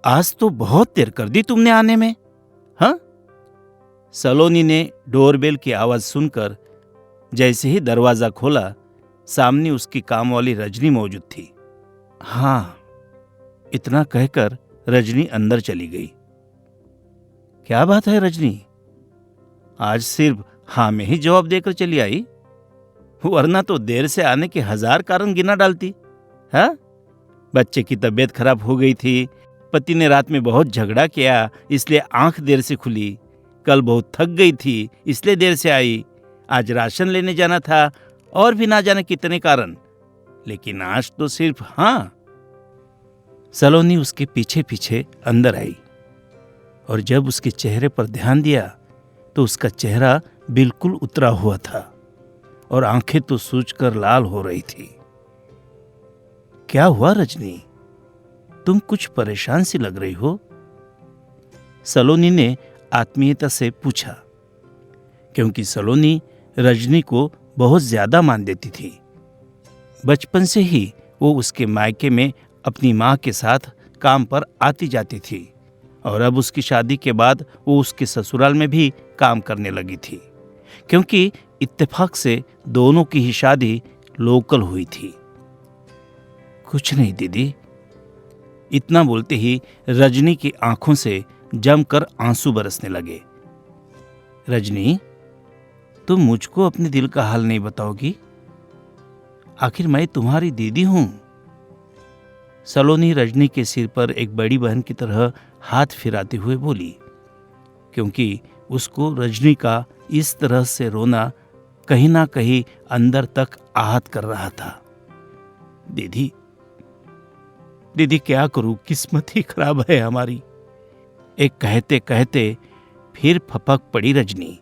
आज तो बहुत देर कर दी तुमने आने में। हाँ? सलोनी ने डोरबेल की आवाज सुनकर जैसे ही दरवाजा खोला, सामने उसकी कामवाली रजनी मौजूद थी। हाँ, इतना कहकर रजनी अंदर चली गई। क्या बात है रजनी, आज सिर्फ हाँ में ही जवाब देकर चली आई? वरना तो देर से आने के 1000 कारण गिना डालती। हाँ? बच्चे की तबीयत खराब हो गई थी, पति ने रात में बहुत झगड़ा किया इसलिए आंख देर से खुली, कल बहुत थक गई थी इसलिए देर से आई, आज राशन लेने जाना था, और भी ना जाने कितने कारण, लेकिन आज तो सिर्फ हाँ। सलोनी उसके पीछे पीछे अंदर आई और जब उसके चेहरे पर ध्यान दिया तो उसका चेहरा बिल्कुल उतरा हुआ था और आंखें तो सूजकर लाल हो रही थी। क्या हुआ रजनी, तुम कुछ परेशान सी लग रही हो? सलोनी ने आत्मीयता से पूछा, क्योंकि सलोनी रजनी को बहुत ज्यादा मान देती थी। बचपन से ही वो उसके मायके में अपनी माँ के साथ काम पर आती जाती थी और अब उसकी शादी के बाद वो उसके ससुराल में भी काम करने लगी थी, क्योंकि इत्तेफाक से दोनों की ही शादी लोकल हुई थी। कुछ नहीं दीदी, इतना बोलते ही रजनी की आंखों से जमकर आंसू बरसने लगे। रजनी, तुम मुझको अपने दिल का हाल नहीं बताओगी? आखिर मैं तुम्हारी दीदी हूं। सलोनी रजनी के सिर पर एक बड़ी बहन की तरह हाथ फिराते हुए बोली, क्योंकि उसको रजनी का इस तरह से रोना कहीं ना कहीं अंदर तक आहत कर रहा था। दीदी, दीदी क्या करूं, किस्मत ही खराब है हमारी। एक कहते कहते फिर फपक पड़ी रजनी।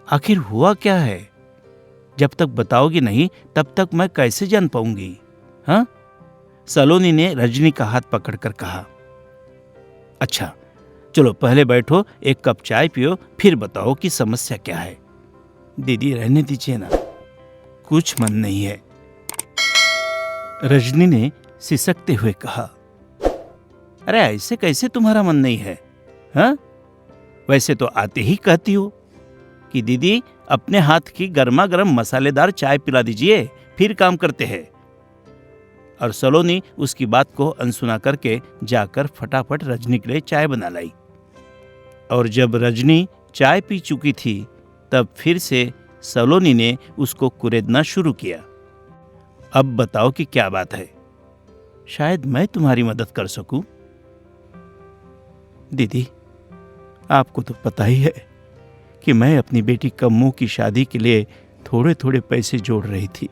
आखिर हुआ क्या है? जब तक बताओगी नहीं तब तक मैं कैसे जान पाऊंगी? हाँ? सलोनी ने रजनी का हाथ पकड़कर कहा। अच्छा, चलो पहले बैठो, एक कप चाय पियो, फिर बताओ कि समस्या क्या है। दीदी रहने दीजिए ना, कुछ मन नहीं है, रजनी ने सिसकते हुए कहा। अरे ऐसे कैसे तुम्हारा मन नहीं है? हाँ? वैसे तो आते ही कहती हो कि दीदी अपने हाथ की गर्मा गर्म मसालेदार चाय पिला दीजिए, फिर काम करते हैं। और सलोनी उसकी बात को अनसुना करके जाकर फटाफट रजनी के लिए चाय बना लाई। और जब रजनी चाय पी चुकी थी तब फिर से सलोनी ने उसको कुरेदना शुरू किया। अब बताओ कि क्या बात है, शायद मैं तुम्हारी मदद कर सकूं। दीदी, आपको तो पता ही है कि मैं अपनी बेटी कम्मू की शादी के लिए थोड़े थोड़े पैसे जोड़ रही थी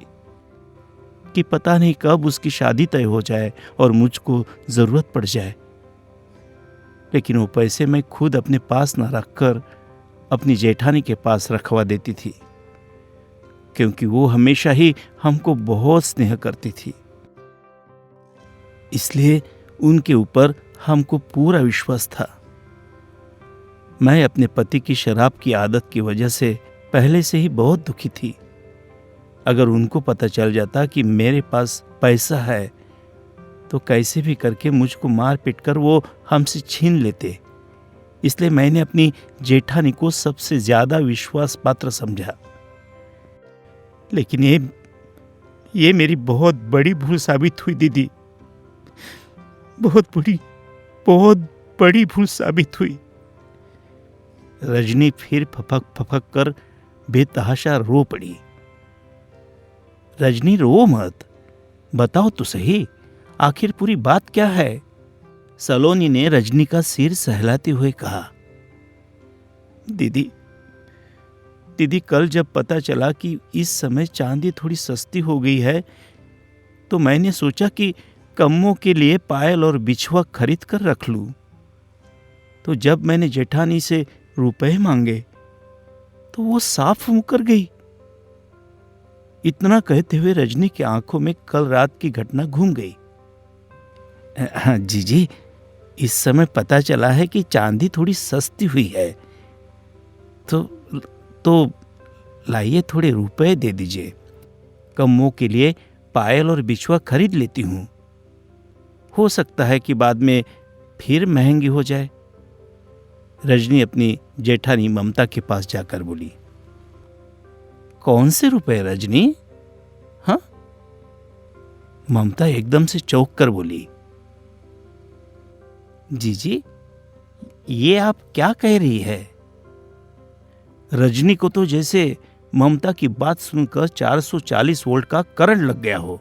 कि पता नहीं कब उसकी शादी तय हो जाए और मुझको जरूरत पड़ जाए। लेकिन वो पैसे मैं खुद अपने पास न रखकर अपनी जेठानी के पास रखवा देती थी, क्योंकि वो हमेशा ही हमको बहुत स्नेह करती थी। इसलिए उनके ऊपर हमको पूरा विश्वास था। मैं अपने पति की शराब की आदत की वजह से पहले से ही बहुत दुखी थी। अगर उनको पता चल जाता कि मेरे पास पैसा है तो कैसे भी करके मुझको मार पीट कर वो हमसे छीन लेते। इसलिए मैंने अपनी जेठानी को सबसे ज्यादा विश्वास पात्र समझा। लेकिन ये मेरी बहुत बड़ी भूल साबित हुई दीदी, बहुत बड़ी भूल साबित हुई। रजनी फिर फपक फपक कर बेतहाशा रो पड़ी। रजनी रो मत, बताओ तो सही, आखिर पूरी बात क्या है? सलोनी ने रजनी का सिर सहलाते हुए कहा। दीदी, कल जब पता चला कि इस समय चांदी थोड़ी सस्ती हो गई है तो मैंने सोचा कि कम्मों के लिए पायल और बिछुआ खरीद कर रख लूं। तो जब मैंने जेठानी से रुपए मांगे तो वो साफ मुकर गई। इतना कहते हुए रजनी की आंखों में कल रात की घटना घूम गई। जी, इस समय पता चला है कि चांदी थोड़ी सस्ती हुई है, तो लाइए थोड़े रुपए दे दीजिए, कम्मों के लिए पायल और बिछुआ खरीद लेती हूँ। हो सकता है कि बाद में फिर महंगी हो जाए। रजनी अपनी जेठानी ममता के पास जाकर बोली, कौन से रुपए रजनी? हाँ? ममता एकदम से चौंक कर बोली, जीजी ये आप क्या कह रही है? रजनी को तो जैसे ममता की बात सुनकर 440 वोल्ट का करंट लग गया हो।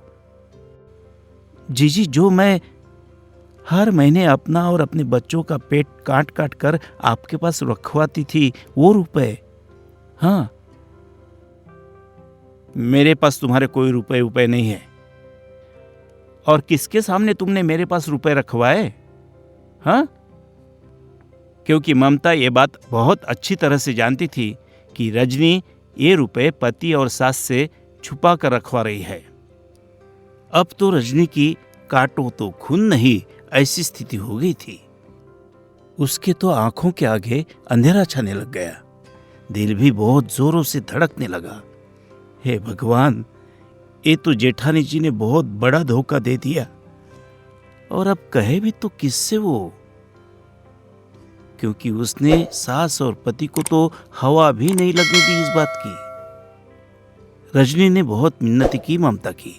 जीजी, जो मैं हर महीने अपना और अपने बच्चों का पेट काट काट कर आपके पास रखवाती थी, वो रुपए? हाँ, मेरे पास तुम्हारे कोई रुपए नहीं है। और किसके सामने तुमने मेरे पास रुपए रखवाए? हाँ? क्योंकि ममता ये बात बहुत अच्छी तरह से जानती थी कि रजनी ये रुपए पति और सास से छुपा कर रखवा रही है। अब तो रजनी की काटो तो खून नहीं, ऐसी स्थिति हो गई थी। उसके तो आंखों के आगे अंधेरा छाने लग गया, दिल भी बहुत जोरों से धड़कने लगा। हे भगवान, ये तो जेठानी जी ने बहुत बड़ा धोखा दे दिया। और अब कहे भी तो किससे वो? क्योंकि उसने सास और पति को तो हवा भी नहीं लगने दी इस बात की। रजनी ने बहुत मिन्नती की ममता की,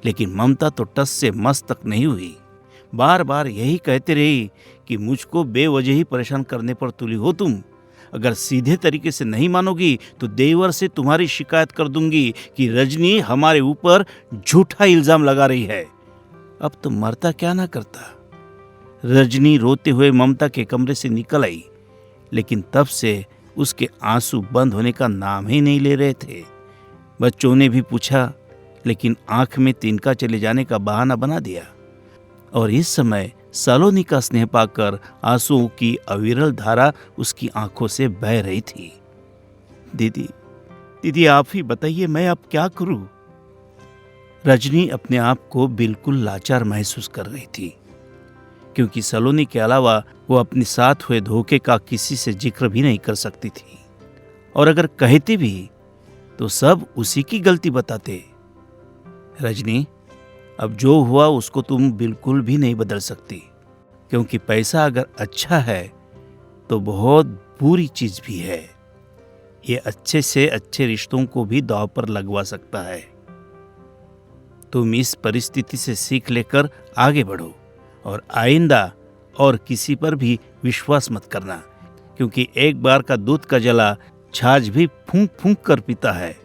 लेकिन ममता तो टस से मस तक नहीं हुई। बार बार यही कहते रही कि मुझको बेवजह ही परेशान करने पर तुली हो तुम। अगर सीधे तरीके से नहीं मानोगी तो देवर से तुम्हारी शिकायत कर दूंगी कि रजनी हमारे ऊपर झूठा इल्जाम लगा रही है। अब तो मरता क्या ना करता। रजनी रोते हुए ममता के कमरे से निकल आई, लेकिन तब से उसके आंसू बंद होने का नाम ही नहीं ले रहे थे। बच्चों ने भी पूछा, लेकिन आंख में तिनका चले जाने का बहाना बना दिया। और इस समय सलोनी का स्नेह पाकर आंसुओं की अविरल धारा उसकी आंखों से बह रही थी। दीदी, दीदी आप ही बताइए, मैं अब क्या करूं? रजनी अपने आप को बिल्कुल लाचार महसूस कर रही थी, क्योंकि सलोनी के अलावा वो अपने साथ हुए धोखे का किसी से जिक्र भी नहीं कर सकती थी। और अगर कहती भी तो सब उसी की गलती बताते। रजनी, अब जो हुआ उसको तुम बिल्कुल भी नहीं बदल सकती, क्योंकि पैसा अगर अच्छा है तो बहुत बुरी चीज भी है। ये अच्छे से अच्छे रिश्तों को भी दांव पर लगवा सकता है। तुम इस परिस्थिति से सीख लेकर आगे बढ़ो और आइंदा और किसी पर भी विश्वास मत करना, क्योंकि एक बार का दूध का जला छाछ भी फूंक फूंक कर पीता है।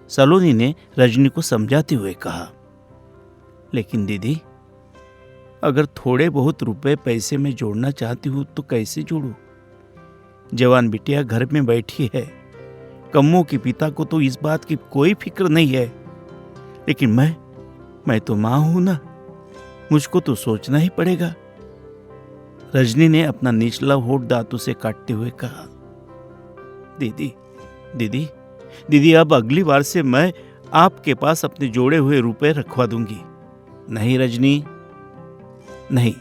सलोनी ने रजनी को समझाते हुए कहा, लेकिन दीदी, अगर थोड़े बहुत रुपए पैसे में जोड़ना चाहती हूँ तो कैसे जोड़ूं? जवान बिटिया घर में बैठी है, कम्मों के पिता को तो इस बात की कोई फिक्र नहीं है, लेकिन मैं तो मां हूं ना, मुझको तो सोचना ही पड़ेगा। रजनी ने अपना निचला होठ दांतों से काटते हुए कहा, दीदी दीदी दीदी, अब अगली बार से मैं आपके पास अपने जोड़े हुए रुपए रखवा दूंगी। नहीं रजनी, नहीं,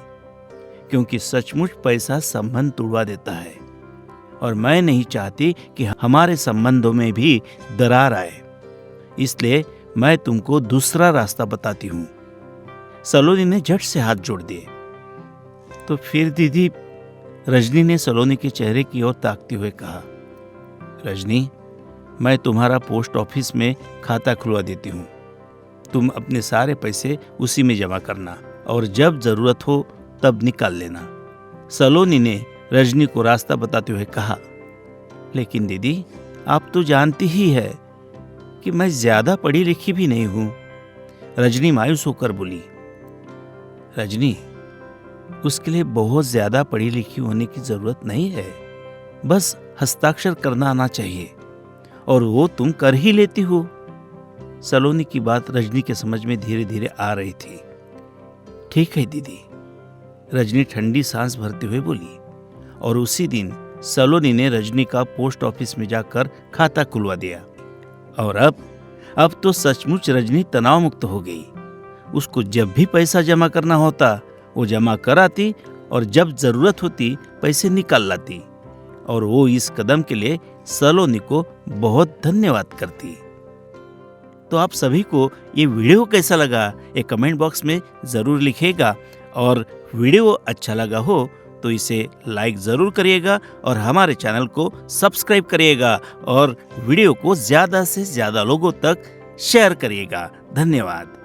क्योंकि सचमुच पैसा संबंध तोड़वा देता है और मैं नहीं चाहती कि हमारे संबंधों में भी दरार आए। इसलिए मैं तुमको दूसरा रास्ता बताती हूं। सलोनी ने झट से हाथ जोड़ दिए। तो फिर दीदी, रजनी ने सलोनी के चेहरे की ओर ताकते हुए कहा, रजनी, मैं तुम्हारा पोस्ट ऑफिस में खाता खुलवा देती हूँ। तुम अपने सारे पैसे उसी में जमा करना और जब जरूरत हो तब निकाल लेना। सलोनी ने रजनी को रास्ता बताते हुए कहा, लेकिन दीदी, आप तो जानती ही है कि मैं ज्यादा पढ़ी लिखी भी नहीं हूं। रजनी मायूस होकर बोली, रजनी, उसके लिए बहुत ज्यादा पढ़ी लिखी होने की जरूरत नहीं है, बस हस्ताक्षर करना आना चाहिए और वो तुम कर ही लेती हो। सलोनी की बात रजनी के समझ में धीरे धीरे आ रही थी। ठीक है दीदी, रजनी ठंडी सांस भरते हुए बोली। और उसी दिन सलोनी ने रजनी का पोस्ट ऑफिस में जाकर खाता खुलवा दिया। और अब तो सचमुच रजनी तनाव मुक्त हो गई। उसको जब भी पैसा जमा करना होता वो जमा कराती और जब जरूरत होती पैसे निकाल लाती। और वो इस कदम के लिए सलोनी को बहुत धन्यवाद करती। तो आप सभी को ये वीडियो कैसा लगा ये कमेंट बॉक्स में जरूर लिखिएगा। और वीडियो अच्छा लगा हो तो इसे लाइक ज़रूर करिएगा और हमारे चैनल को सब्सक्राइब करिएगा और वीडियो को ज़्यादा से ज़्यादा लोगों तक शेयर करिएगा। धन्यवाद।